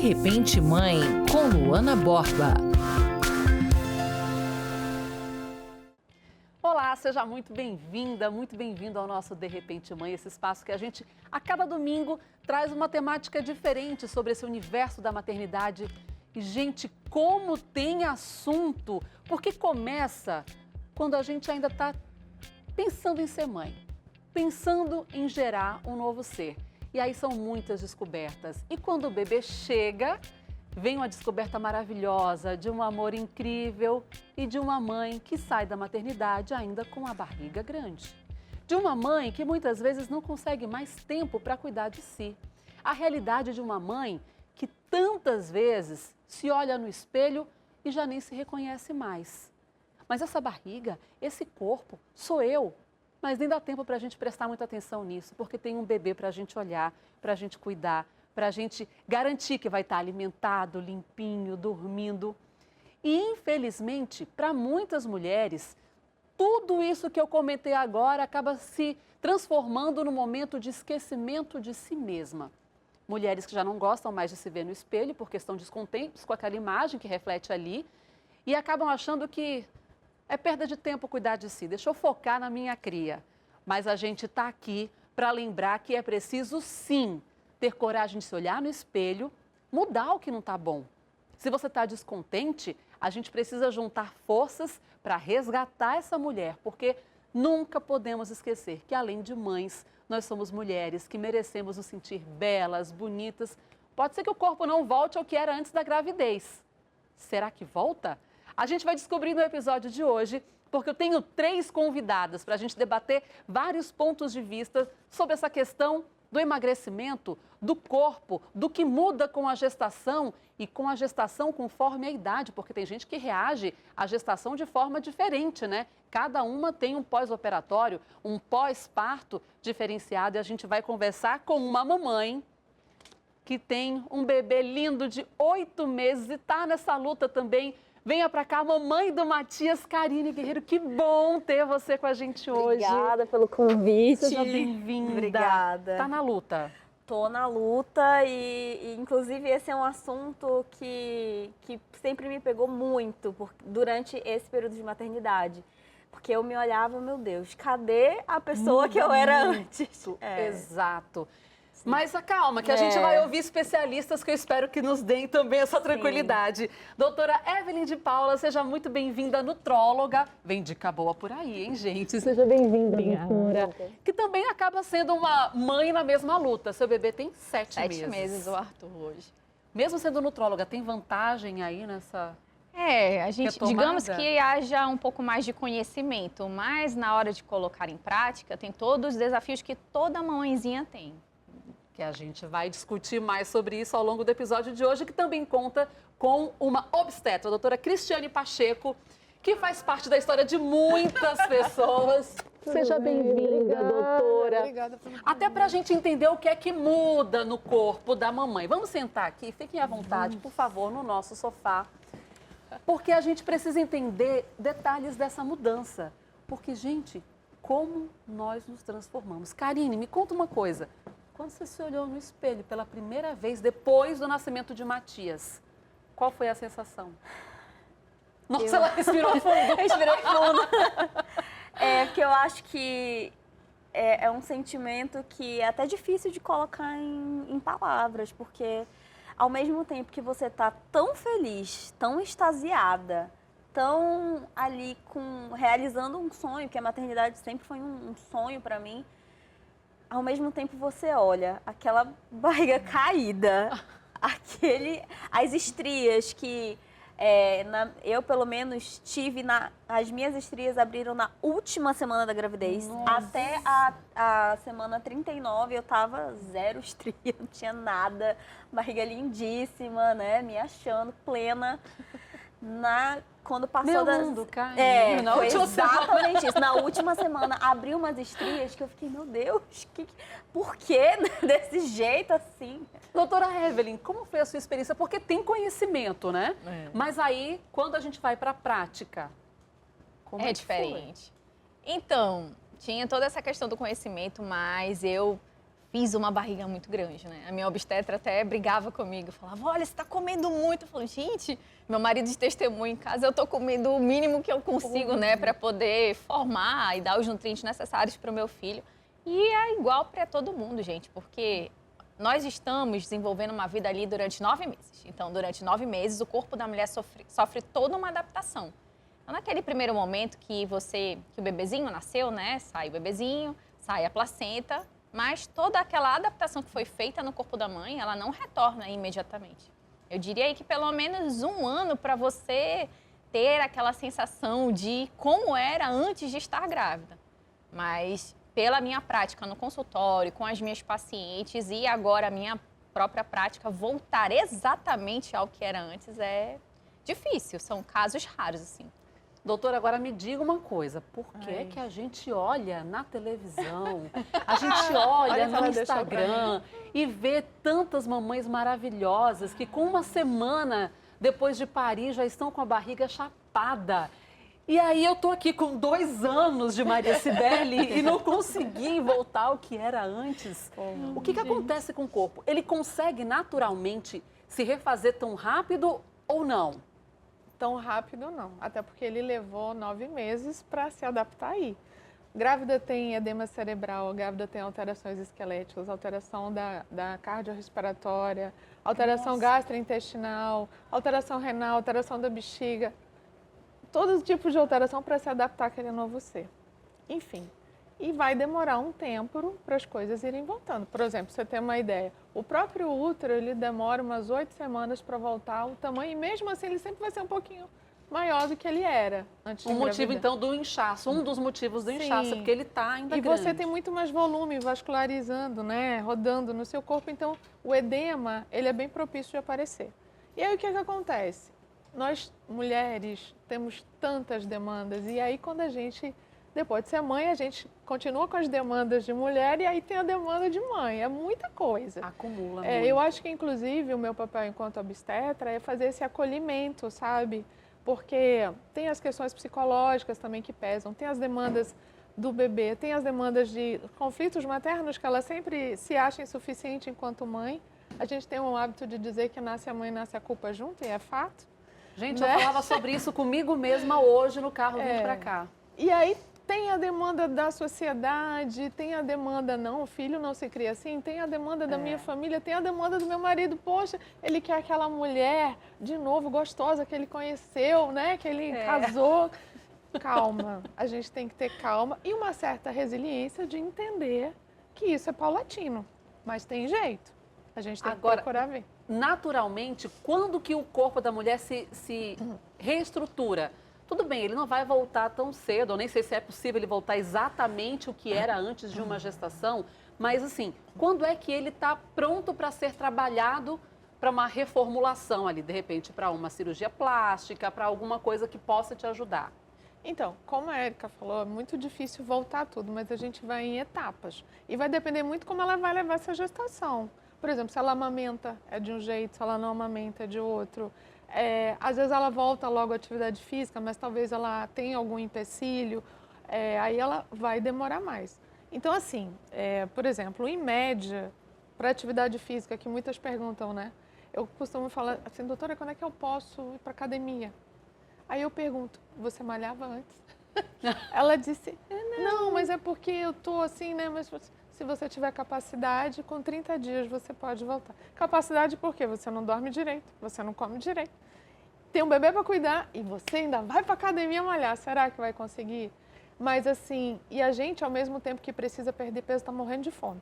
Repente Mãe, com Luana Borba. Olá, seja muito bem-vinda, muito bem-vindo ao nosso De Repente Mãe, esse espaço que a gente, a cada domingo, traz uma temática diferente sobre esse universo da maternidade. E, gente, como tem assunto! Porque começa quando a gente ainda está pensando em ser mãe, pensando em gerar um novo ser. E aí são muitas descobertas. E quando o bebê chega, vem uma descoberta maravilhosa de um amor incrível e de uma mãe que sai da maternidade ainda com a barriga grande. De uma mãe que muitas vezes não consegue mais tempo para cuidar de si. A realidade de uma mãe que tantas vezes se olha no espelho e já nem se reconhece mais. Mas essa barriga, esse corpo, sou eu. Mas nem dá tempo para a gente prestar muita atenção nisso, porque tem um bebê para a gente olhar, para a gente cuidar, para a gente garantir que vai estar alimentado, limpinho, dormindo. E, infelizmente, para muitas mulheres, tudo isso que eu comentei agora acaba se transformando num momento de esquecimento de si mesma. Mulheres que já não gostam mais de se ver no espelho porque estão descontentes com aquela imagem que reflete ali e acabam achando que é perda de tempo cuidar de si. Deixa eu focar na minha cria. Mas a gente está aqui para lembrar que é preciso, sim, ter coragem de se olhar no espelho, mudar o que não está bom. Se você está descontente, a gente precisa juntar forças para resgatar essa mulher, porque nunca podemos esquecer que, além de mães, nós somos mulheres que merecemos nos sentir belas, bonitas. Pode ser que o corpo não volte ao que era antes da gravidez. Será que volta? A gente vai descobrir no episódio de hoje, porque eu tenho 3 convidadas para a gente debater vários pontos de vista sobre essa questão do emagrecimento, do corpo, do que muda com a gestação e com a gestação conforme a idade, porque tem gente que reage à gestação de forma diferente, né? Cada uma tem um pós-operatório, um pós-parto diferenciado e a gente vai conversar com uma mamãe que tem um bebê lindo de 8 meses e está nessa luta também. Venha pra cá, mamãe do Matias, Karine Guerreiro. Que bom ter você com a gente hoje. Obrigada pelo convite. Seja bem-vinda. Obrigada. Tá na luta? Tô na luta e inclusive, esse é um assunto que sempre me pegou muito durante esse período de maternidade. Porque eu me olhava, meu Deus, cadê a pessoa que eu era antes? Exato. Mas calma, que a gente vai ouvir especialistas que eu espero que nos deem também essa tranquilidade. Doutora Evelyn de Paula, seja muito bem-vinda, nutróloga. Vem dica boa por aí, hein, gente? Seja bem-vinda, doutora. Que também acaba sendo uma mãe na mesma luta. Seu bebê tem 7 meses. 7 meses, o Arthur, hoje. Mesmo sendo nutróloga, tem vantagem aí nessa... A gente, digamos que haja um pouco mais de conhecimento, mas na hora de colocar em prática, tem todos os desafios que toda mãezinha tem. Que a gente vai discutir mais sobre isso ao longo do episódio de hoje, que também conta com uma obstetra, a doutora Cristiane Pacheco, que faz parte da história de muitas pessoas. Seja bem-vinda, doutora. Obrigada pelo convite. Até para a gente entender o que é que muda no corpo da mamãe. Vamos sentar aqui, fiquem à vontade, por favor, no nosso sofá. Porque a gente precisa entender detalhes dessa mudança. Porque, gente, como nós nos transformamos. Karine, me conta uma coisa. Quando você se olhou no espelho pela primeira vez, depois do nascimento de Matias, qual foi a sensação? Nossa, ela respirou fundo. Respirei fundo. Porque eu acho que é um sentimento que é até difícil de colocar em palavras, porque ao mesmo tempo que você tá tão feliz, tão extasiada, tão ali realizando um sonho, que a maternidade sempre foi um sonho para mim, ao mesmo tempo você olha aquela barriga caída, as estrias que eu pelo menos tive, as minhas estrias abriram na última semana da gravidez. Nossa. Até a semana 39 eu tava 0 estria, não tinha nada, barriga lindíssima, né, me achando plena. Quando passou mundo caiu. Foi exatamente isso. Na última semana, abriu umas estrias que eu fiquei, meu Deus, por que desse jeito assim? Doutora Evelyn, como foi a sua experiência? Porque tem conhecimento, né? Mas aí, quando a gente vai para a prática, como é diferente. Então, tinha toda essa questão do conhecimento, mas eu fiz uma barriga muito grande, né? A minha obstetra até brigava comigo, falava, olha, você tá comendo muito. Eu falo, gente, meu marido de testemunho em casa, eu tô comendo o mínimo que eu consigo, né? Para poder formar e dar os nutrientes necessários para o meu filho. E é igual para todo mundo, gente, porque nós estamos desenvolvendo uma vida ali durante 9 meses. Então, durante 9 meses, o corpo da mulher sofre toda uma adaptação. Então, naquele primeiro momento que o bebezinho nasceu, né? Sai o bebezinho, sai a placenta, mas toda aquela adaptação que foi feita no corpo da mãe, ela não retorna imediatamente. Eu diria aí que pelo menos 1 ano para você ter aquela sensação de como era antes de estar grávida. Mas pela minha prática no consultório, com as minhas pacientes e agora a minha própria prática, voltar exatamente ao que era antes é difícil, são casos raros, assim. Doutora, agora me diga uma coisa, por que que a gente olha na televisão, a gente olha no Instagram e vê tantas mamães maravilhosas que com 1 semana depois de parir já estão com a barriga chapada? E aí eu tô aqui com 2 anos de Maria Cibele e não consegui voltar ao que era antes. O que acontece com o corpo? Ele consegue naturalmente se refazer tão rápido ou não? Tão rápido não, até porque ele levou 9 meses para se adaptar aí. Grávida tem edema cerebral, grávida tem alterações esqueléticas, alteração da cardiorrespiratória, alteração gastrointestinal, alteração renal, alteração da bexiga. Todo tipo de alteração para se adaptar àquele novo ser. Enfim, e vai demorar um tempo para as coisas irem voltando. Por exemplo, você tem uma ideia, o próprio útero, ele demora umas 8 semanas para voltar ao tamanho, e mesmo assim ele sempre vai ser um pouquinho maior do que ele era antes de engravidar. Motivo, então, do inchaço, um dos motivos do inchaço, é porque ele está ainda grande. E você tem muito mais volume vascularizando, né, rodando no seu corpo, então o edema, ele é bem propício de aparecer. E aí o que acontece? Nós, mulheres, temos tantas demandas, e aí quando a gente, depois de ser mãe, a gente continua com as demandas de mulher e aí tem a demanda de mãe, é muita coisa. Acumula muito. Eu acho que, inclusive, o meu papel enquanto obstetra é fazer esse acolhimento, sabe? Porque tem as questões psicológicas também que pesam, tem as demandas do bebê, tem as demandas de conflitos maternos que ela sempre se acha insuficiente enquanto mãe. A gente tem um hábito de dizer que nasce a mãe, nasce a culpa junto, e é fato. Gente, eu falava sobre isso comigo mesma hoje no carro vindo pra cá. E aí tem a demanda da sociedade, tem a demanda, não, o filho não se cria assim, tem a demanda da minha família, tem a demanda do meu marido. Poxa, ele quer aquela mulher, de novo, gostosa, que ele conheceu, né, que ele casou. Calma, a gente tem que ter calma e uma certa resiliência de entender que isso é paulatino, mas tem jeito. A gente tem que procurar ver. Naturalmente, quando que o corpo da mulher se reestrutura? Tudo bem, ele não vai voltar tão cedo, eu nem sei se é possível ele voltar exatamente o que era antes de uma gestação, mas assim, quando é que ele está pronto para ser trabalhado para uma reformulação ali, de repente, para uma cirurgia plástica, para alguma coisa que possa te ajudar? Então, como a Érica falou, é muito difícil voltar tudo, mas a gente vai em etapas. E vai depender muito como ela vai levar essa gestação. Por exemplo, se ela amamenta é de um jeito, se ela não amamenta é de outro. Às vezes ela volta logo à atividade física, mas talvez ela tenha algum empecilho, aí ela vai demorar mais. Então, assim, por exemplo, em média, para atividade física, que muitas perguntam, né? Eu costumo falar assim, doutora, quando é que eu posso ir para academia? Aí eu pergunto, você malhava antes? Ela disse, não, mas é porque eu tô assim, né? Mas se você tiver capacidade, com 30 dias você pode voltar. Capacidade por quê? Você não dorme direito, você não come direito. Tem um bebê para cuidar e você ainda vai para academia malhar. Será que vai conseguir? Mas assim, e a gente, ao mesmo tempo que precisa perder peso, está morrendo de fome.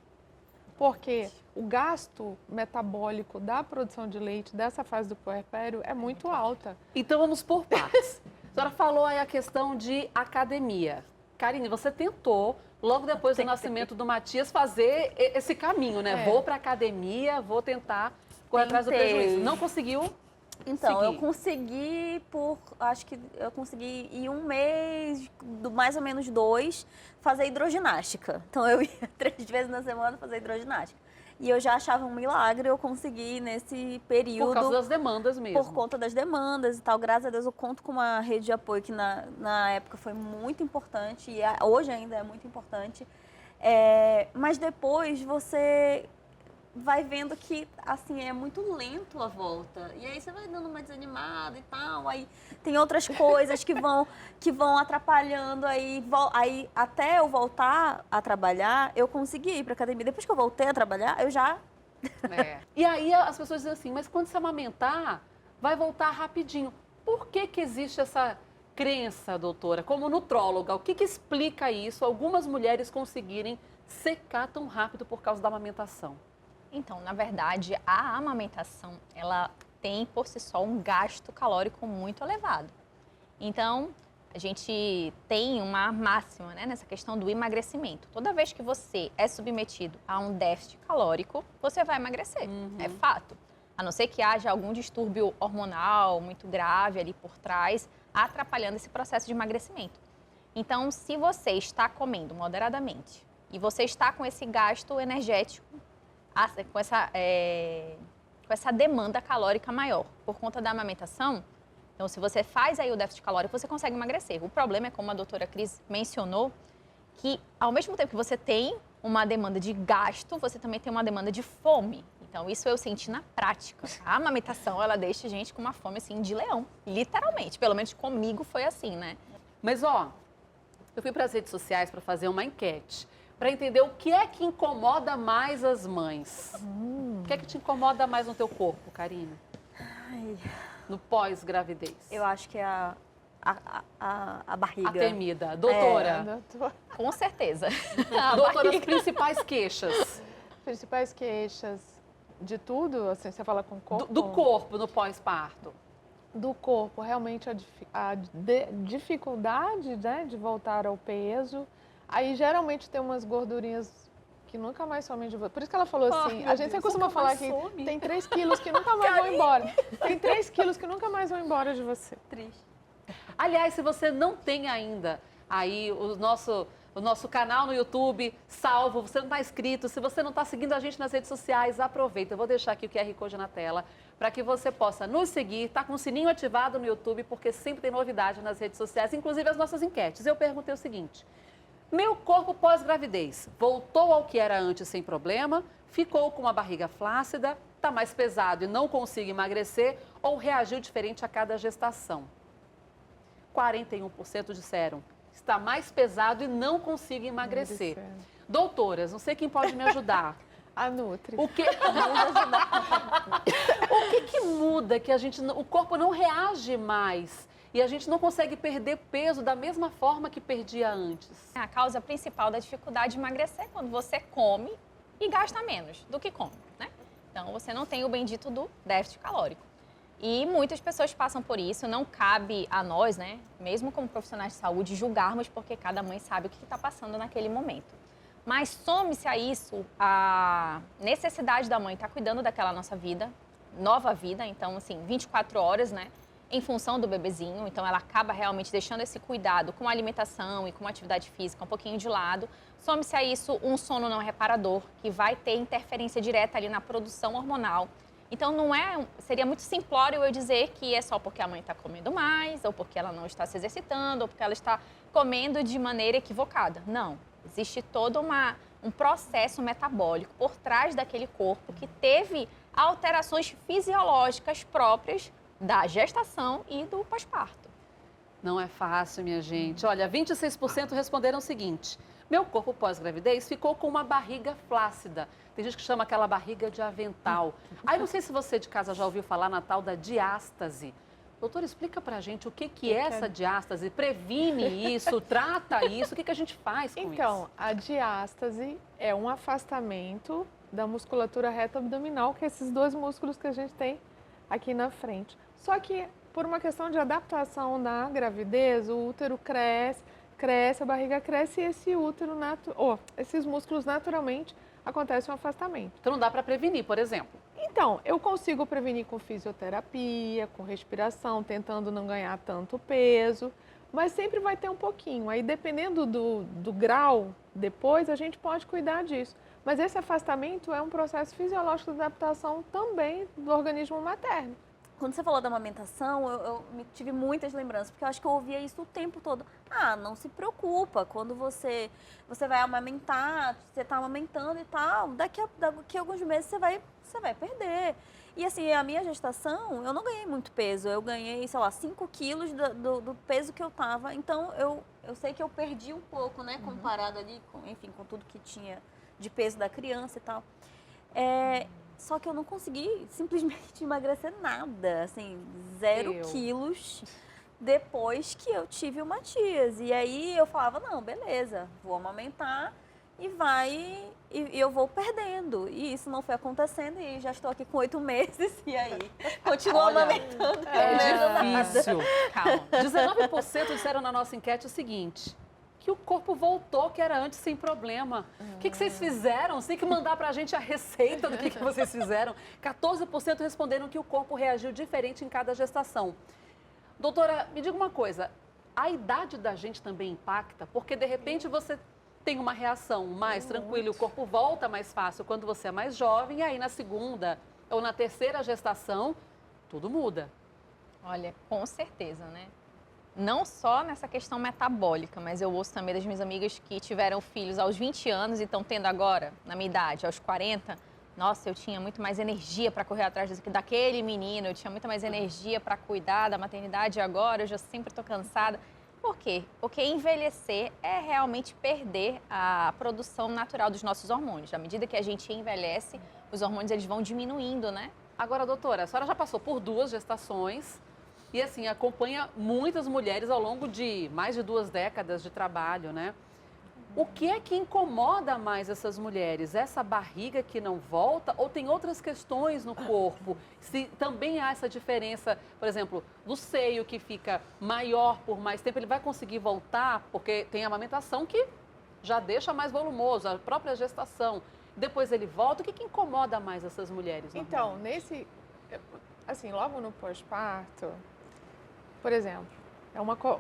Porque o gasto metabólico da produção de leite dessa fase do puerpério é muito alta. Então vamos por partes. A senhora falou aí a questão de academia. Karine, você tentou, logo depois do nascimento do Matias, fazer esse caminho, né? Vou para academia, vou tentar correr atrás do prejuízo. Não conseguiu? Então, eu consegui acho que eu consegui em 1 mês, mais ou menos 2, fazer hidroginástica. Então, eu ia 3 vezes na semana fazer hidroginástica. E eu já achava um milagre eu conseguir nesse período. Por causa das demandas mesmo. Por conta das demandas e tal. Graças a Deus eu conto com uma rede de apoio que na época foi muito importante e hoje ainda é muito importante. Mas depois você vai vendo que, assim, é muito lento a volta. E aí você vai dando uma desanimada e tal. Aí tem outras coisas que vão atrapalhando. Aí até eu voltar a trabalhar, eu consegui ir para academia. Depois que eu voltei a trabalhar, eu já... E aí as pessoas dizem assim, mas quando você amamentar, vai voltar rapidinho. Por que existe essa crença, doutora? Como nutróloga, o que explica isso? Algumas mulheres conseguirem secar tão rápido por causa da amamentação. Então, na verdade, a amamentação, ela tem por si só um gasto calórico muito elevado. Então, a gente tem uma máxima, né, nessa questão do emagrecimento. Toda vez que você é submetido a um déficit calórico, você vai emagrecer, é fato. A não ser que haja algum distúrbio hormonal muito grave ali por trás, atrapalhando esse processo de emagrecimento. Então, se você está comendo moderadamente e você está com esse gasto energético, com essa demanda calórica maior por conta da amamentação, então se você faz aí o déficit calórico, você consegue emagrecer. O problema é, como a doutora Cris mencionou, que ao mesmo tempo que você tem uma demanda de gasto, você também tem uma demanda de fome. Então isso eu senti na prática. A amamentação, ela deixa a gente com uma fome assim de leão, literalmente. Pelo menos comigo foi assim, né? Mas ó, eu fui para as redes sociais para fazer uma enquete, para entender o que é que incomoda mais as mães. O que é que te incomoda mais no teu corpo, Karine? No pós-gravidez. Eu acho que é a barriga. A temida. Doutora. Com certeza. Doutora, as principais queixas. Principais queixas de tudo, assim, você fala com o corpo? Do corpo no pós-parto. Do corpo, realmente a dificuldade, né, de voltar ao peso. Aí, geralmente, tem umas gordurinhas que nunca mais somem de você. Por isso que ela falou assim, a gente sempre costuma falar que tem 3 quilos que nunca mais vão embora. Tem 3 quilos que nunca mais vão embora de você. Triste. Aliás, se você não tem ainda aí o nosso canal no YouTube salvo, você não está inscrito, se você não está seguindo a gente nas redes sociais, aproveita. Eu vou deixar aqui o QR Code na tela para que você possa nos seguir, tá com o sininho ativado no YouTube, porque sempre tem novidade nas redes sociais, inclusive as nossas enquetes. Eu perguntei o seguinte: meu corpo pós-gravidez voltou ao que era antes sem problema? Ficou com uma barriga flácida? Está mais pesado e não consigo emagrecer? Ou reagiu diferente a cada gestação? 41% disseram: está mais pesado e não consigo emagrecer. Doutoras, não sei quem pode me ajudar. A Nutri. O que muda que o corpo não reage mais e a gente não consegue perder peso da mesma forma que perdia antes? A causa principal da dificuldade de emagrecer é quando você come e gasta menos do que come, né? Então, você não tem o bendito do déficit calórico. E muitas pessoas passam por isso, não cabe a nós, né, mesmo como profissionais de saúde, julgarmos, porque cada mãe sabe o que está passando naquele momento. Mas some-se a isso a necessidade da mãe estar cuidando daquela nossa vida, nova vida, então, assim, 24 horas, né, em função do bebezinho. Então, ela acaba realmente deixando esse cuidado com a alimentação e com a atividade física um pouquinho de lado. Some-se a isso um sono não reparador, que vai ter interferência direta ali na produção hormonal. Então, seria muito simplório eu dizer que é só porque a mãe está comendo mais, ou porque ela não está se exercitando, ou porque ela está comendo de maneira equivocada. Não, existe todo um processo metabólico por trás daquele corpo que teve alterações fisiológicas próprias da gestação e do pós-parto. Não é fácil, minha gente. Olha, 26% responderam o seguinte: meu corpo pós-gravidez ficou com uma barriga flácida. Tem gente que chama aquela barriga de avental. Aí não sei se você de casa já ouviu falar na tal da diástase. Doutora, explica pra gente o que é essa diástase, previne isso, trata isso, o que a gente faz com isso? Então, a diástase é um afastamento da musculatura reta abdominal, que é esses dois músculos que a gente tem aqui na frente. Só que, por uma questão de adaptação na gravidez, o útero cresce, a barriga cresce e esse útero, esses músculos naturalmente acontece um afastamento. Então não dá para prevenir, por exemplo? Então, eu consigo prevenir com fisioterapia, com respiração, tentando não ganhar tanto peso, mas sempre vai ter um pouquinho. Aí, dependendo do grau, depois a gente pode cuidar disso. Mas esse afastamento é um processo fisiológico de adaptação também do organismo materno. quando você falou da amamentação, tive muitas lembranças, porque eu acho que eu ouvia isso o tempo todo. Ah, não se preocupa, quando você vai amamentar, você está amamentando e tal, daqui a alguns meses você vai perder. E assim, a minha gestação, eu não ganhei muito peso, eu ganhei, sei lá, 5 quilos do peso que eu tava. Então, eu sei que eu perdi um pouco, né, comparado ali, com tudo que tinha de peso da criança e tal. Só que eu não consegui simplesmente emagrecer nada, assim, 0 quilos depois que eu tive o Matias. E aí eu falava, não, beleza, vou amamentar e eu vou perdendo. E isso não foi acontecendo e já estou aqui com 8 meses e aí continuo amamentando. É difícil. Calma. 19% disseram na nossa enquete o seguinte, que o corpo voltou, que era antes sem problema. O que vocês fizeram? Você tem que mandar pra gente a receita do que vocês fizeram. 14% responderam que o corpo reagiu diferente em cada gestação. Doutora, me diga uma coisa, a idade da gente também impacta? Porque de repente você tem uma reação mais tranquila, o corpo volta mais fácil quando você é mais jovem, e aí na segunda ou na terceira gestação, tudo muda. Olha, com certeza, né? Não só nessa questão metabólica, mas eu ouço também das minhas amigas que tiveram filhos aos 20 anos e estão tendo agora, na minha idade, aos 40. Nossa, eu tinha muito mais energia para correr atrás daquele menino, eu tinha muito mais energia para cuidar da maternidade e agora eu já sempre estou cansada. Por quê? Porque envelhecer é realmente perder a produção natural dos nossos hormônios. À medida que a gente envelhece, os hormônios eles vão diminuindo, né? Agora, doutora, a senhora já passou por 2 gestações e, assim, acompanha muitas mulheres ao longo de mais de 2 décadas de trabalho, né? O que é que incomoda mais essas mulheres? Essa barriga que não volta ou tem outras questões no corpo? Se também há essa diferença, por exemplo, do seio que fica maior por mais tempo, ele vai conseguir voltar? Porque tem a amamentação que já deixa mais volumoso, a própria gestação. Depois ele volta. O que incomoda mais essas mulheres? Então, assim, logo no pós-parto, por exemplo,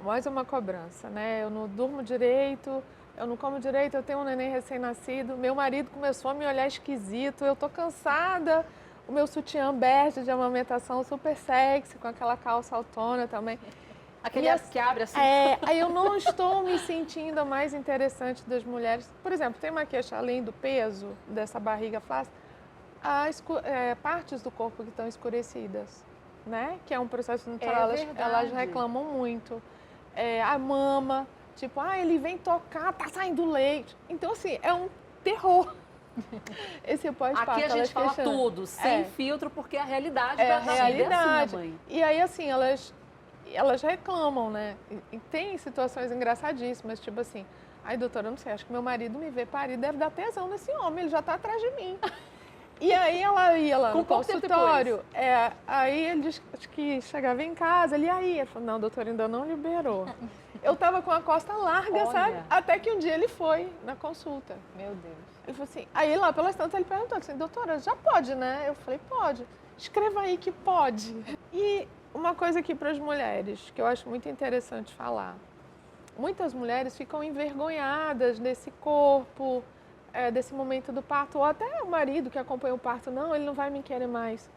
mais uma cobrança, né? Eu não durmo direito, eu não como direito, eu tenho um neném recém-nascido, meu marido começou a me olhar esquisito, eu tô cansada, o meu sutiã bege de amamentação super sexy, com aquela calça autona também. Aquele que abre assim. Aí eu não estou me sentindo a mais interessante das mulheres. Por exemplo, tem uma queixa, além do peso, dessa barriga flácida, partes do corpo que estão escurecidas, né? Que é um processo natural, elas reclamam muito. A mama... Tipo, ele vem tocar, tá saindo leite. Então, assim, é um terror. Esse pós-parto. Aqui a gente fala tudo, sem filtro, porque é a realidade da realidade. Mãe. E aí, assim, elas reclamam, né? E tem situações engraçadíssimas, tipo assim, doutora, eu não sei, acho que meu marido me vê parir, deve dar tesão nesse homem, ele já tá atrás de mim. E aí ela ia lá no consultório, aí ele disse que chegava em casa, ele falou, não, doutora, ainda não liberou. Eu tava com a costa larga, sabe? Até que um dia ele foi na consulta. Meu Deus. Ele falou assim, aí lá pelas tantas ele perguntou assim, doutora, já pode, né? Eu falei, pode. Escreva aí que pode. E uma coisa aqui para as mulheres, que eu acho muito interessante falar. Muitas mulheres ficam envergonhadas desse corpo, desse momento do parto, ou até o marido que acompanha o parto, não, ele não vai me querer mais.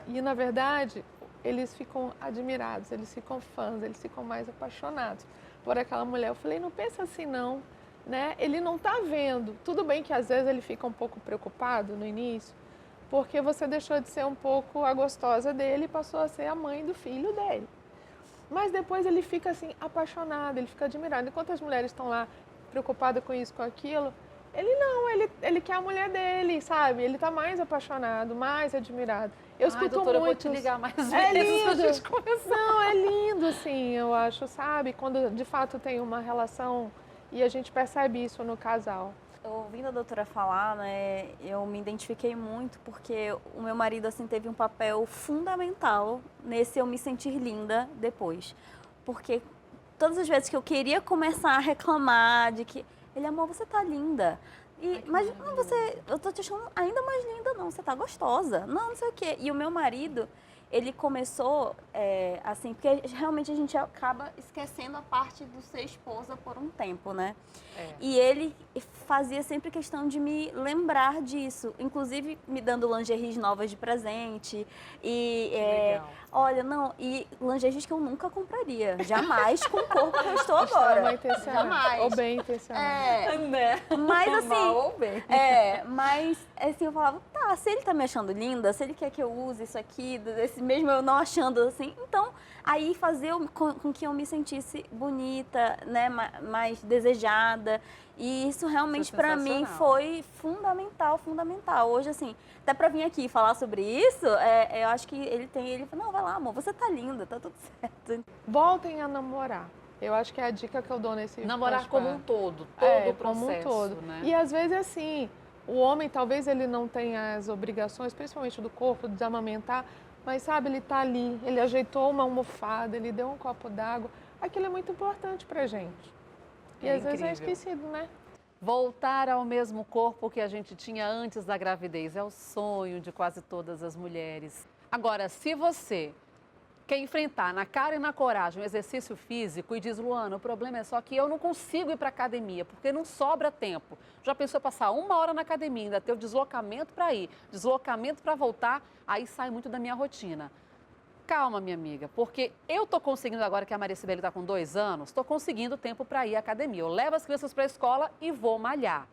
E na verdade, eles ficam admirados, eles ficam fãs, eles ficam mais apaixonados por aquela mulher. Eu falei, não pensa assim não, né? Ele não está vendo. Tudo bem que às vezes ele fica um pouco preocupado no início, porque você deixou de ser um pouco a gostosa dele e passou a ser a mãe do filho dele. Mas depois ele fica assim, apaixonado, ele fica admirado. Enquanto as mulheres estão lá preocupadas com isso, com aquilo, ele não, ele quer a mulher dele, sabe? Ele está mais apaixonado, mais admirado. Eu escuto doutora, muitos... eu vou te ligar mais vezes lindo. pra gente começar. Não, é lindo, assim, eu acho, sabe? Quando de fato tem uma relação e a gente percebe isso no casal. Ouvindo a doutora falar, né, eu me identifiquei muito porque o meu marido, assim, teve um papel fundamental nesse eu me sentir linda depois. Porque todas as vezes que eu queria começar a reclamar de que ele, amor, você tá linda. Mas não, eu tô te achando ainda mais linda, não. Você tá gostosa. Não sei o quê. E o meu marido, ele começou assim, porque realmente a gente acaba esquecendo a parte do ser esposa por um tempo, né? E ele fazia sempre questão de me lembrar disso, inclusive me dando lingeries novas de presente. E olha, não, e lingeries que eu nunca compraria, jamais com o corpo que eu estou agora. Mal intencionado. Jamais. Ou bem intencionado. Mas assim, Mal ou bem. mas assim, eu falava, tá, se ele tá me achando linda, se ele quer que eu use isso aqui, desse mesmo eu não achando assim, então aí fazer com que eu me sentisse bonita, né, mais desejada. E isso realmente para mim foi fundamental. Hoje, assim, até para vir aqui falar sobre isso, eu acho que ele falou, não, vai lá, amor, você tá linda, tá tudo certo. Voltem a namorar. Eu acho que é a dica que eu dou nesse Namorar como um todo o processo, como um todo. né? E às vezes assim, o homem talvez ele não tenha as obrigações, principalmente do corpo, de amamentar, mas sabe, ele tá ali, ele ajeitou uma almofada, ele deu um copo d'água, aquilo é muito importante pra gente. E às vezes é esquecido, né? Voltar ao mesmo corpo que a gente tinha antes da gravidez é o sonho de quase todas as mulheres. Agora, se você quer enfrentar na cara e na coragem o exercício físico e diz, Luana, o problema é só que eu não consigo ir para academia, porque não sobra tempo. Já pensou em passar 1 hora na academia, ainda ter o deslocamento para ir, deslocamento para voltar, aí sai muito da minha rotina. Calma, minha amiga, porque eu estou conseguindo agora que a Maria Cibele está com 2 anos, estou conseguindo tempo para ir à academia. Eu levo as crianças para a escola e vou malhar.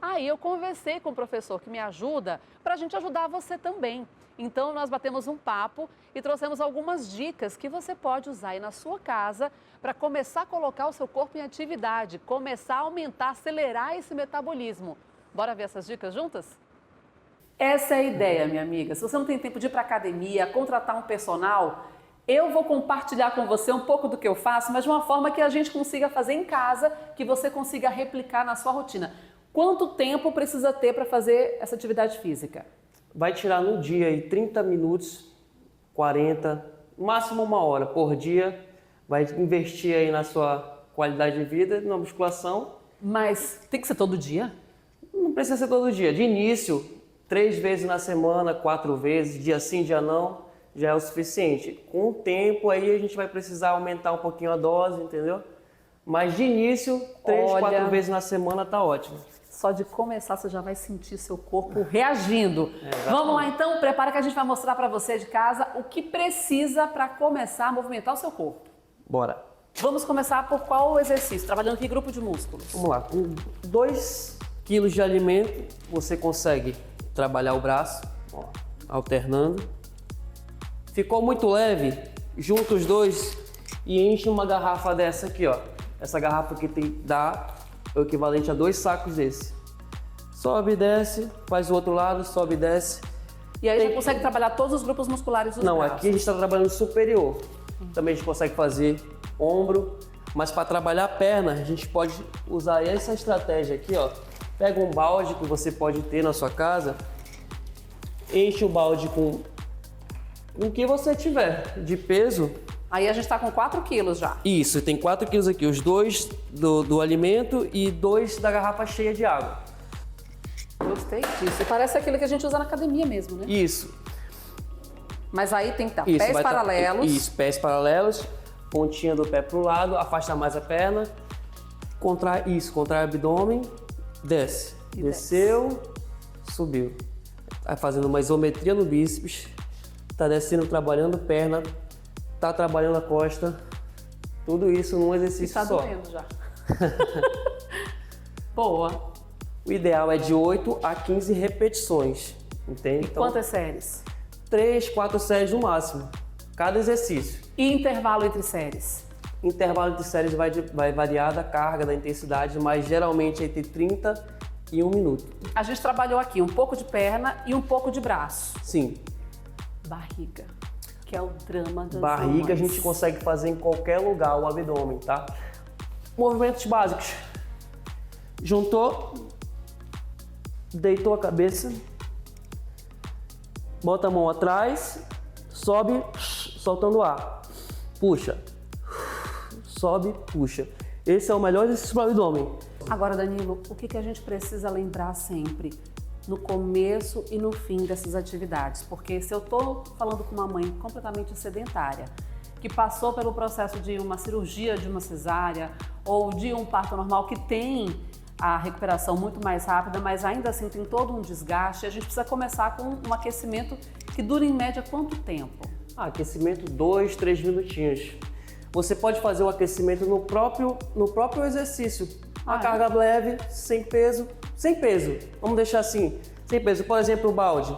Aí eu conversei com o professor que me ajuda para a gente ajudar você também. Então nós batemos um papo e trouxemos algumas dicas que você pode usar aí na sua casa para começar a colocar o seu corpo em atividade, começar a aumentar, acelerar esse metabolismo. Bora ver essas dicas juntas? Essa é a ideia, minha amiga. Se você não tem tempo de ir para a academia, contratar um personal, eu vou compartilhar com você um pouco do que eu faço, mas de uma forma que a gente consiga fazer em casa, que você consiga replicar na sua rotina. Quanto tempo precisa ter para fazer essa atividade física? Vai tirar no dia aí 30 minutos, 40, máximo 1 hora por dia. Vai investir aí na sua qualidade de vida, na musculação. Mas tem que ser todo dia? Não precisa ser todo dia. De início, 3 vezes na semana, 4 vezes, dia sim, dia não, já é o suficiente. Com o tempo aí a gente vai precisar aumentar um pouquinho a dose, entendeu? Mas de início, 3, 4 vezes na semana tá ótimo. Só de começar você já vai sentir seu corpo reagindo. Vamos lá então, prepara que a gente vai mostrar para você de casa o que precisa para começar a movimentar o seu corpo. Bora. Vamos começar por qual exercício? Trabalhando que grupo de músculos? Vamos lá, com 2 quilos de alimento você consegue trabalhar o braço, ó, alternando. Ficou muito leve, junta os dois e enche uma garrafa dessa aqui, ó. Essa garrafa aqui dá o equivalente a 2 sacos desse. Sobe e desce, faz o outro lado, sobe e desce. E aí já consegue trabalhar todos os grupos musculares dos braços? Não, aqui a gente está trabalhando superior. Também a gente consegue fazer ombro, mas para trabalhar a perna, a gente pode usar essa estratégia aqui, ó. Pega um balde que você pode ter na sua casa, enche o balde com o que você tiver de peso. Aí a gente está com 4 quilos já. Isso, tem 4 quilos aqui, os 2 do alimento e 2 da garrafa cheia de água. Gostei disso. Parece aquilo que a gente usa na academia mesmo, né? Isso. Mas aí tem que estar Isso, pés paralelos. Isso, pés paralelos, pontinha do pé pro lado, afasta mais a perna, contrai o abdômen, desce. Desceu, subiu. Vai fazendo uma isometria no bíceps, tá descendo, trabalhando perna, tá trabalhando a costa, tudo isso num exercício tá só. Tá doendo já. Boa. O ideal é de 8 a 15 repetições, entende? E quantas séries? 3, 4 séries no máximo, cada exercício. E intervalo entre séries? Intervalo entre séries vai variar da carga, da intensidade, mas geralmente entre 30 e 1 minuto. A gente trabalhou aqui um pouco de perna e um pouco de braço. Sim. Barriga, que é o drama das Barriga mamães. a gente consegue fazer em qualquer lugar, o abdômen, tá? Movimentos básicos. Juntou, deitou a cabeça, bota a mão atrás, sobe, soltando ar. Puxa, sobe, puxa. Esse é o melhor exercício para o abdômen. Agora, Danilo, o que a gente precisa lembrar sempre? no começo e no fim dessas atividades. Porque se eu estou falando com uma mãe completamente sedentária, que passou pelo processo de uma cirurgia de uma cesárea ou de um parto normal, que tem a recuperação muito mais rápida, mas ainda assim tem todo um desgaste, a gente precisa começar com um aquecimento que dura em média quanto tempo? Aquecimento 2, 3 minutinhos. Você pode fazer o aquecimento no próprio exercício. Uma carga leve, sem peso. Vamos deixar assim, sem peso. Por exemplo, o balde.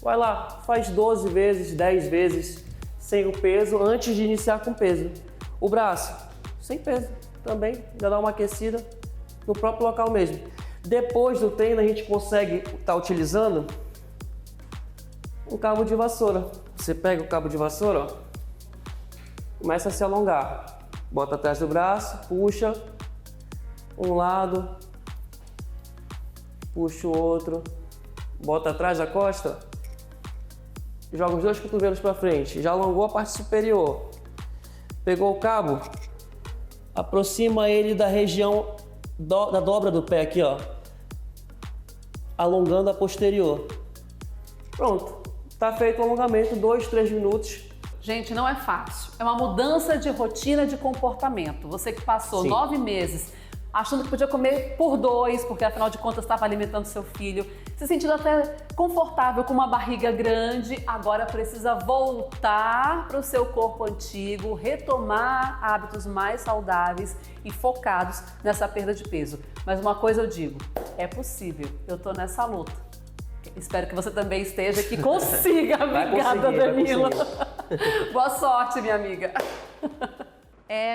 Vai lá, faz 12 vezes, 10 vezes sem o peso antes de iniciar com peso. O braço, sem peso também, já dá uma aquecida no próprio local mesmo. Depois do treino, a gente consegue estar utilizando um cabo de vassoura. Você pega o cabo de vassoura, ó, começa a se alongar. Bota atrás do braço, puxa um lado, puxa o outro, bota atrás da costa, joga os 2 cotovelos para frente, já alongou a parte superior. Pegou o cabo, aproxima ele da região da dobra do pé aqui, ó, alongando a posterior. Pronto, tá feito o alongamento, 2, 3 minutos. Gente, não é fácil. É uma mudança de rotina de comportamento. Você que passou 9 meses achando que podia comer por 2, porque afinal de contas estava alimentando seu filho, se sentindo até confortável com uma barriga grande, agora precisa voltar para o seu corpo antigo, retomar hábitos mais saudáveis e focados nessa perda de peso. Mas uma coisa eu digo, é possível, eu tô nessa luta. Espero que você também esteja, que consiga, obrigada, Danilo. Boa sorte, minha amiga.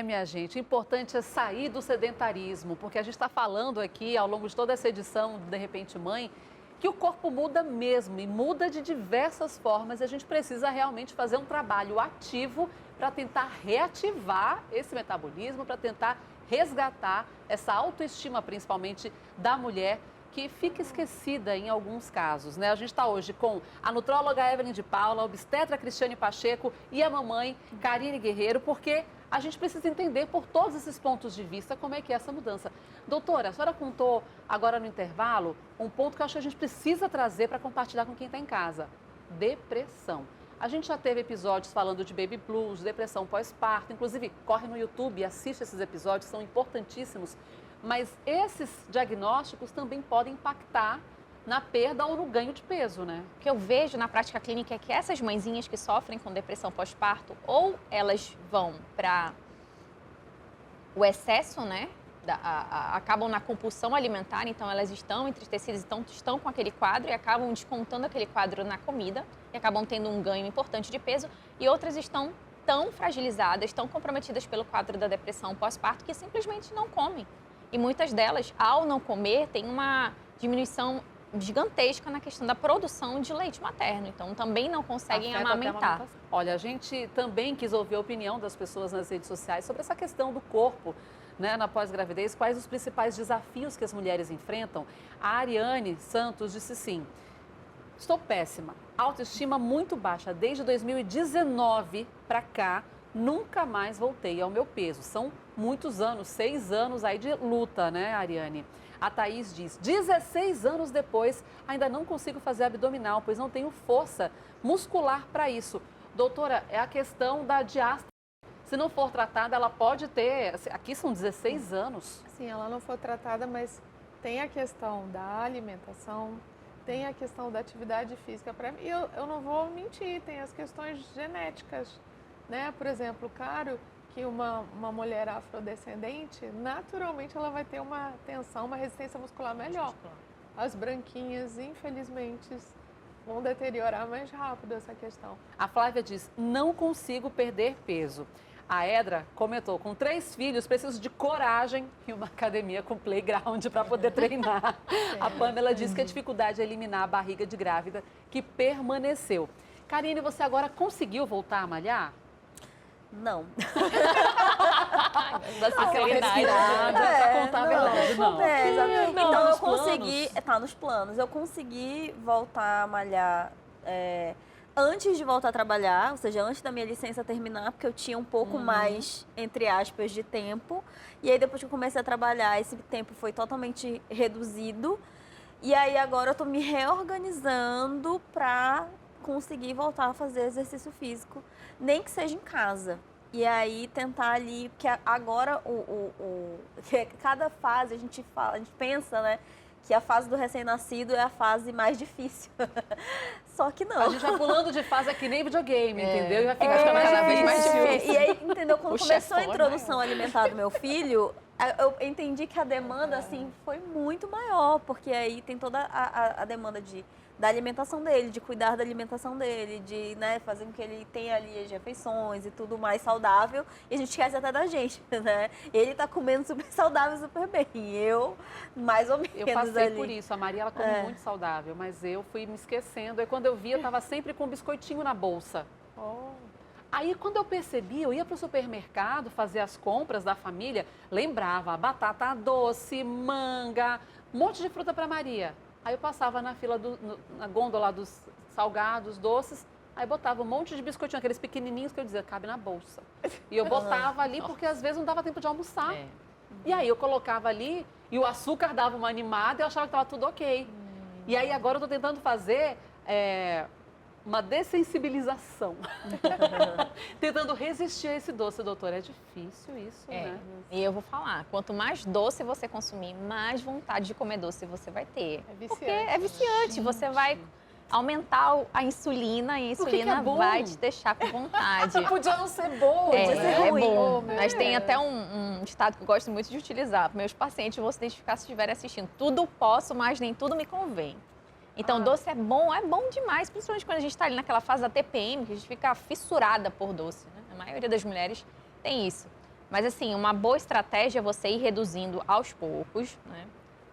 Minha gente, o importante é sair do sedentarismo, porque a gente está falando aqui, ao longo de toda essa edição do De Repente Mãe, que o corpo muda mesmo e muda de diversas formas e a gente precisa realmente fazer um trabalho ativo para tentar reativar esse metabolismo, para tentar resgatar essa autoestima, principalmente da mulher, que fica esquecida em alguns casos, né? A gente está hoje com a nutróloga Evelyn de Paula, a obstetra Cristiane Pacheco e a mamãe Karine Guerreiro, porque a gente precisa entender por todos esses pontos de vista como é que é essa mudança. Doutora, a senhora contou agora no intervalo um ponto que eu acho que a gente precisa trazer para compartilhar com quem está em casa. Depressão. A gente já teve episódios falando de baby blues, depressão pós-parto, inclusive corre no YouTube e assiste esses episódios, são importantíssimos. Mas esses diagnósticos também podem impactar na perda ou no ganho de peso, né? O que eu vejo na prática clínica é que essas mãezinhas que sofrem com depressão pós-parto, ou elas vão para o excesso, né? Acabam na compulsão alimentar, então elas estão entristecidas, estão com aquele quadro e acabam descontando aquele quadro na comida e acabam tendo um ganho importante de peso, e outras estão tão fragilizadas, tão comprometidas pelo quadro da depressão pós-parto que simplesmente não comem. E muitas delas, ao não comer, tem uma diminuição gigantesca na questão da produção de leite materno. Então, também não conseguem amamentar. Olha, a gente também quis ouvir a opinião das pessoas nas redes sociais sobre essa questão do corpo, né, na pós-gravidez. Quais os principais desafios que as mulheres enfrentam? A Ariane Santos disse sim. Estou péssima. Autoestima muito baixa. Desde 2019 para cá, nunca mais voltei ao meu peso. São muitos anos, 6 anos aí de luta, né, Ariane? A Thaís diz, 16 anos depois, ainda não consigo fazer abdominal, pois não tenho força muscular para isso. Doutora, é a questão da diástase. Se não for tratada, ela pode ter... Aqui são 16 anos. Sim, ela não for tratada, mas tem a questão da alimentação, tem a questão da atividade física. E eu não vou mentir, tem as questões genéticas, né? Por exemplo, claro que uma mulher afrodescendente, naturalmente ela vai ter uma tensão, uma resistência muscular melhor. As branquinhas, infelizmente, vão deteriorar mais rápido essa questão. A Flávia diz, não consigo perder peso. A Edra comentou, com 3 filhos, preciso de coragem e uma academia com playground para poder treinar. A Pamela diz que a dificuldade é eliminar a barriga de grávida que permaneceu. Karine, você agora conseguiu voltar a malhar? Não. Aquela respirada, pra contar a verdade, não. Exatamente. Então, Então, eu nos consegui... planos? Tá nos planos. Eu consegui voltar a malhar antes de voltar a trabalhar, ou seja, antes da minha licença terminar, porque eu tinha um pouco mais, entre aspas, de tempo. E aí, depois que eu comecei a trabalhar, esse tempo foi totalmente reduzido. E aí agora eu tô me reorganizando pra conseguir voltar a fazer exercício físico, nem que seja em casa. E aí tentar ali, porque agora cada fase a gente pensa, né, que a fase do recém-nascido é a fase mais difícil. Só que não. A gente vai pulando de fase aqui nem videogame, entendeu? E vai ficar cada vez mais difícil. E aí, entendeu? Quando O começou a chefão é introdução alimentar do meu filho, eu entendi que a demanda, assim, foi muito maior, porque aí tem toda a demanda da alimentação dele, de cuidar da alimentação dele, de, né, fazer com que ele tenha ali as refeições e tudo mais saudável. E a gente esquece até da gente, né? Ele tá comendo super saudável, super bem. E eu, mais ou menos, eu passei ali. por isso. A Maria, ela come muito saudável, mas eu fui me esquecendo. Aí quando eu vi, eu tava sempre com um biscoitinho na bolsa. Aí, quando eu percebi, eu ia para o supermercado fazer as compras da família, lembrava batata doce, manga, um monte de fruta para Maria. Aí eu passava na fila, na gôndola dos salgados, doces, aí botava um monte de biscoitinho, aqueles pequenininhos que eu dizia, cabe na bolsa. E eu botava ali porque às vezes não dava tempo de almoçar. E aí eu colocava ali e o açúcar dava uma animada e eu achava que estava tudo ok. E aí agora eu estou tentando fazer uma dessensibilização. Tentando resistir a esse doce, doutora. É difícil isso, né? E eu vou falar, quanto mais doce você consumir, mais vontade de comer doce você vai ter. É viciante. Porque é viciante, você vai aumentar a insulina e a insulina vai te deixar com vontade. Podia não ser boa, É ruim. bom. Mas tem até um ditado que eu gosto muito de utilizar. Meus pacientes vão se identificar se estiverem assistindo. Tudo posso, mas nem tudo me convém. Então, doce é bom demais, principalmente quando a gente está ali naquela fase da TPM, que a gente fica fissurada por doce, né? A maioria das mulheres tem isso. Mas, assim, uma boa estratégia é você ir reduzindo aos poucos, né,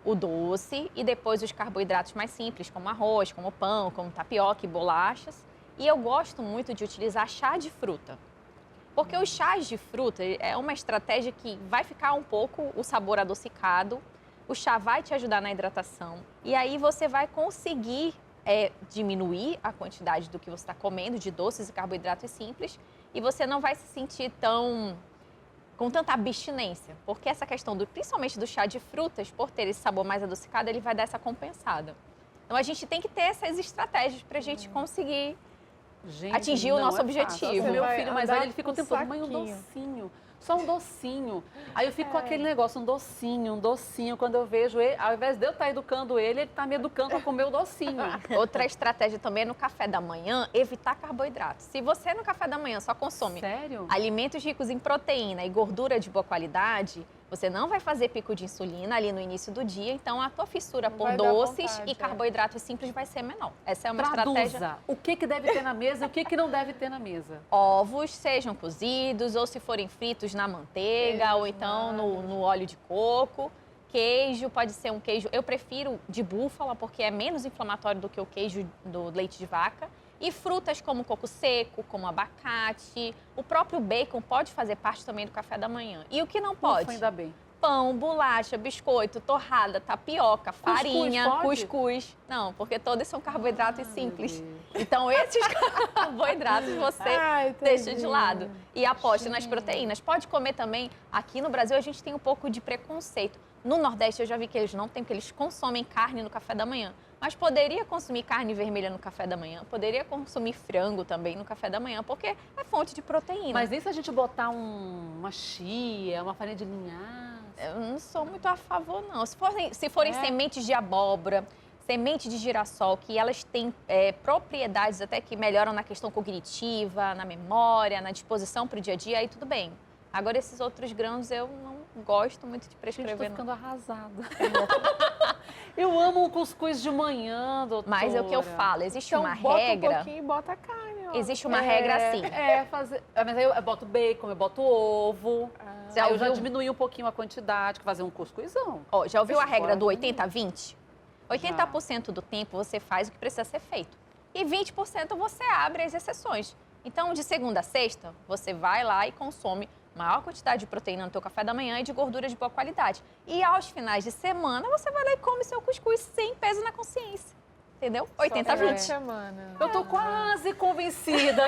o doce e depois os carboidratos mais simples, como arroz, como pão, como tapioca e bolachas. E eu gosto muito de utilizar chá de fruta. Porque os chás de fruta é uma estratégia que vai ficar um pouco o sabor adocicado. O chá vai te ajudar na hidratação e aí você vai conseguir diminuir a quantidade do que você está comendo de doces e carboidratos simples e você não vai se sentir com tanta abstinência, porque essa questão principalmente do chá de frutas, por ter esse sabor mais adocicado, ele vai dar essa compensada. Então a gente tem que ter essas estratégias para a gente conseguir atingir o nosso objetivo. O meu filho mais velho, ele fica com o tempo todo, mãe, um docinho. Só um docinho. Aí eu fico com aquele negócio, um docinho. Quando eu vejo ele, ao invés de eu estar educando ele está me educando a comer o docinho. Outra estratégia também é no café da manhã, evitar carboidratos. Se você no café da manhã só consome alimentos ricos em proteína e gordura de boa qualidade, você não vai fazer pico de insulina ali no início do dia, então a tua fissura por doces e carboidratos simples vai ser menor. Essa é uma estratégia. O que deve ter na mesa e o que não deve ter na mesa? Ovos, sejam cozidos ou se forem fritos na manteiga ou então no óleo de coco. Queijo, pode ser um queijo, eu prefiro de búfala porque é menos inflamatório do que o queijo do leite de vaca. E frutas como coco seco, como abacate, o próprio bacon pode fazer parte também do café da manhã. E o que não pode? Ufa, ainda bem. Pão, bolacha, biscoito, torrada, tapioca, farinha, cuscuz. Não, porque todos são carboidratos simples. Então, esses carboidratos você deixa de lado. E aposte nas proteínas. Pode comer também. Aqui no Brasil, a gente tem um pouco de preconceito. No Nordeste, eu já vi que eles não têm, porque eles consomem carne no café da manhã. Mas poderia consumir carne vermelha no café da manhã, poderia consumir frango também no café da manhã, porque é fonte de proteína. Mas nem se a gente botar uma chia, uma farinha de linhaça? Eu não sou muito a favor, não. Se forem sementes de abóbora, semente de girassol, que elas têm propriedades até que melhoram na questão cognitiva, na memória, na disposição para o dia a dia, aí tudo bem. Agora, esses outros grãos eu não gosto muito de prescrever. Gente, tô ficando arrasada. Eu amo o cuscuz de manhã, doutora. Mas é o que eu falo, existe uma regra... bota um pouquinho e bota a carne, ó. Existe uma regra assim. Mas aí eu boto bacon, eu boto ovo. Aí eu já diminui um pouquinho a quantidade, que fazer um cuscuzão. Ó, já ouviu a regra do 80-20? 80% do tempo você faz o que precisa ser feito. E 20% você abre as exceções. Então, de segunda a sexta, você vai lá e consome maior quantidade de proteína no teu café da manhã e de gordura de boa qualidade. E aos finais de semana, você vai lá e come seu cuscuz sem peso na consciência. Entendeu? 80-20. Semana. Eu tô quase convencida.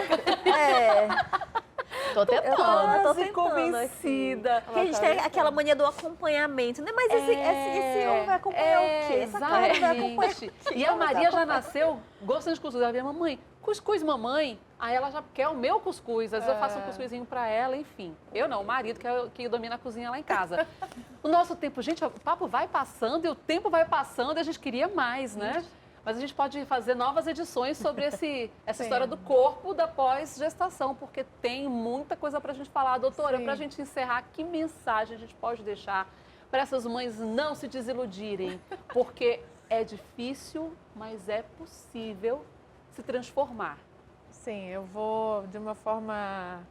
Tô tentando. Eu tô Quase tentando convencida. Porque a gente tem aquela mania do acompanhamento, né? Mas esse homem vai acompanhar o quê? Essa cara vai acompanhar o quê? E a Maria já nasceu gostando de cuscuz. Ela via, mamãe, cuscuz, mamãe. Aí ela já quer o meu cuscuz. Às vezes eu faço um cuscuzinho pra ela, enfim. Eu não, o marido que domina a cozinha lá em casa. O nosso tempo, gente, o papo vai passando e o tempo vai passando e a gente queria mais, né? Mas a gente pode fazer novas edições sobre essa história do corpo da pós-gestação, porque tem muita coisa pra gente falar. Doutora, pra gente encerrar, que mensagem a gente pode deixar para essas mães não se desiludirem? Porque é difícil, mas é possível se transformar. Sim, eu vou de uma forma,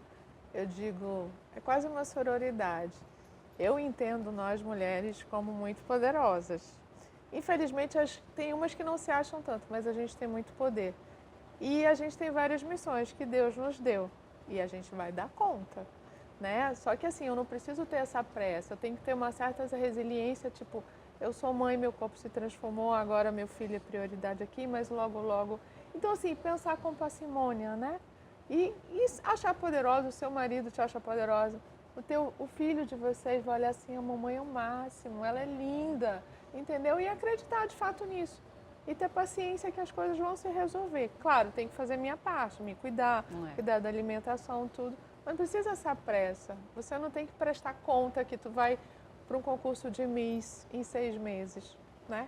eu digo, é quase uma sororidade. Eu entendo nós mulheres como muito poderosas. Infelizmente, tem umas que não se acham tanto, mas a gente tem muito poder. E a gente tem várias missões que Deus nos deu e a gente vai dar conta, né? Só que assim, eu não preciso ter essa pressa, eu tenho que ter uma certa resiliência, tipo, eu sou mãe, meu corpo se transformou, agora meu filho é prioridade aqui, mas logo, logo... Então assim, pensar com parcimônia, né? E achar poderosa, o seu marido te acha poderosa, o filho de vocês vai olhar assim, a mamãe é o máximo, ela é linda, entendeu? E acreditar de fato nisso. E ter paciência que as coisas vão se resolver. Claro, tem que fazer minha parte, me cuidar, cuidar da alimentação, tudo. Mas não precisa essa pressa. Você não tem que prestar conta que tu vai para um concurso de Miss em 6 meses, né?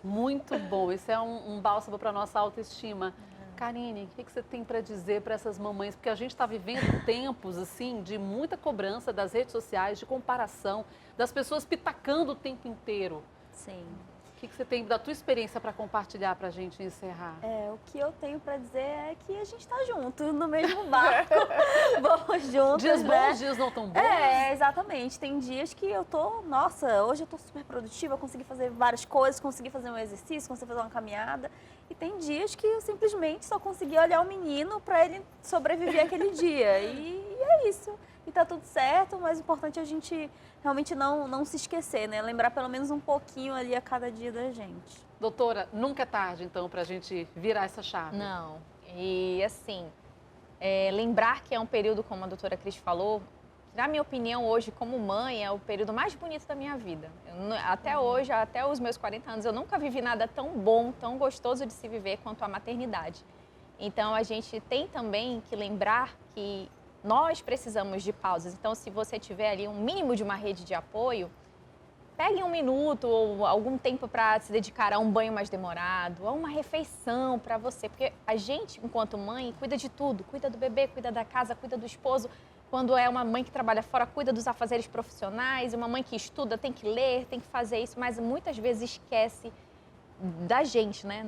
Muito bom. Isso é um bálsamo para a nossa autoestima. Karine, o que você tem para dizer para essas mamães? Porque a gente está vivendo tempos, assim, de muita cobrança das redes sociais, de comparação, das pessoas pitacando o tempo inteiro. Sim. O que você tem da tua experiência para compartilhar para a gente encerrar? O que eu tenho para dizer é que a gente está junto no mesmo barco. Vamos juntos, Dias né? bons, dias não tão bons? Exatamente. Tem dias que eu tô, nossa, hoje eu tô super produtiva, consegui fazer várias coisas, consegui fazer um exercício, consegui fazer uma caminhada. E tem dias que eu simplesmente só consegui olhar o menino para ele sobreviver aquele dia. E é isso. E tá tudo certo, mas o importante é a gente realmente não se esquecer, né? Lembrar pelo menos um pouquinho ali a cada dia da gente. Doutora, nunca é tarde, então, para a gente virar essa chave. Não. E, assim, lembrar que é um período, como a doutora Cris falou, na minha opinião, hoje, como mãe, é o período mais bonito da minha vida. Até hoje, até os meus 40 anos, eu nunca vivi nada tão bom, tão gostoso de se viver quanto a maternidade. Então, a gente tem também que lembrar que nós precisamos de pausas. Então, se você tiver ali um mínimo de uma rede de apoio, pegue um minuto ou algum tempo para se dedicar a um banho mais demorado, a uma refeição para você. Porque a gente, enquanto mãe, cuida de tudo. Cuida do bebê, cuida da casa, cuida do esposo. Quando é uma mãe que trabalha fora, cuida dos afazeres profissionais. Uma mãe que estuda, tem que ler, tem que fazer isso. Mas muitas vezes esquece da gente, né?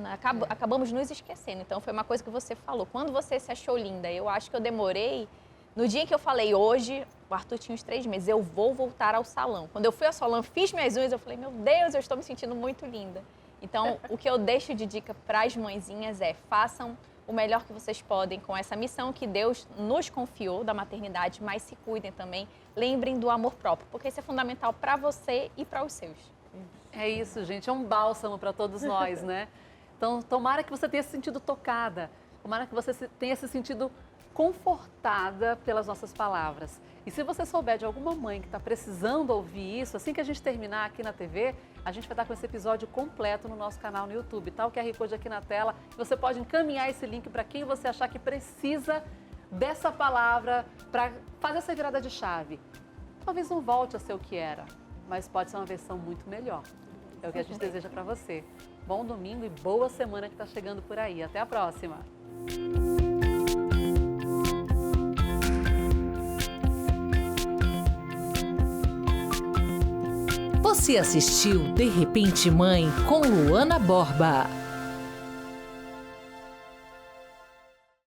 Acabamos nos esquecendo. Então, foi uma coisa que você falou. Quando você se achou linda, eu acho que eu demorei... No dia que eu falei, hoje, o Arthur tinha uns 3 meses, eu vou voltar ao salão. Quando eu fui ao salão, fiz minhas unhas, eu falei, meu Deus, eu estou me sentindo muito linda. Então, o que eu deixo de dica para as mãezinhas é, façam o melhor que vocês podem com essa missão que Deus nos confiou da maternidade, mas se cuidem também, lembrem do amor próprio, porque isso é fundamental para você e para os seus. É isso, gente, é um bálsamo para todos nós, né? Então, tomara que você tenha se sentido tocada, tomara que você tenha se sentido confortada pelas nossas palavras. E se você souber de alguma mãe que está precisando ouvir isso, assim que a gente terminar aqui na TV, a gente vai estar com esse episódio completo no nosso canal no YouTube, tá? O QR Code aqui na tela. Você pode encaminhar esse link para quem você achar que precisa dessa palavra para fazer essa virada de chave. Talvez não volte a ser o que era, mas pode ser uma versão muito melhor. É o que a gente deseja para você. Bom domingo e boa semana que está chegando por aí. Até a próxima! Você assistiu De Repente Mãe com Luana Borba.